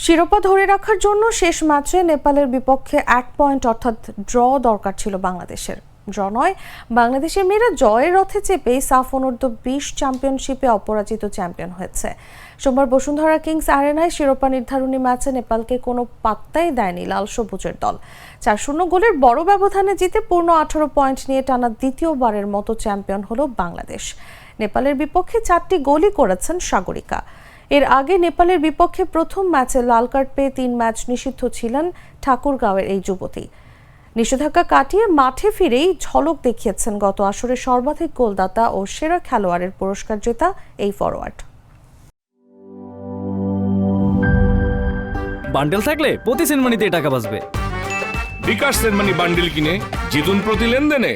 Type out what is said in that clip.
শিরোপা ধরে রাখার জন্য শেষ ম্যাচে নেপালের বিপক্ষে 1 পয়েন্ট অর্থাৎ ড্র দরকার ছিল বাংলাদেশের। ড্র নয়, বাংলাদেশের মেয়েরা জয়ের রথে চেপেই সাফ অনূর্ধ্ব 20 চ্যাম্পিয়নশিপে অপরাজিত চ্যাম্পিয়ন হয়েছে। সোমবার বসুন্ধরা কিংস আরেনায় শিরোপা নির্ধারণী ম্যাচে নেপালকে কোনো পাত্তাই দেয়নি লাল সবুজের দল। 4-0 গোলের বড় ব্যবধানে জিতে পূর্ণ 18 পয়েন্ট নিয়ে টানা দ্বিতীয়বারের মতো চ্যাম্পিয়ন হলো বাংলাদেশ। নেপালের বিপক্ষে 4টি গোলই করেছেন সাগরিকা। এর আগে নেপালের বিপক্ষে প্রথম ম্যাচে লাল কার্ড পেয়ে 3 ম্যাচ নিষিদ্ধ ছিলেন ঠাকুরগাঁওয়ের এই যুবতী। নিষেধাজ্ঞা কাটিয়ে মাঠে ফিরেই ঝলক দেখিয়েছেন গত আসরে সর্বাধিক গোলদাতা ও সেরা খেলোয়াড়ের পুরস্কার জেতা এই ফরোয়ার্ড। বান্ডেল থাকলে প্রতি সেনমানিতে টাকা বাঁচবে। বিকাশ সেনমানি বান্ডেল কিনে জিতুন প্রতি লেনদেনে।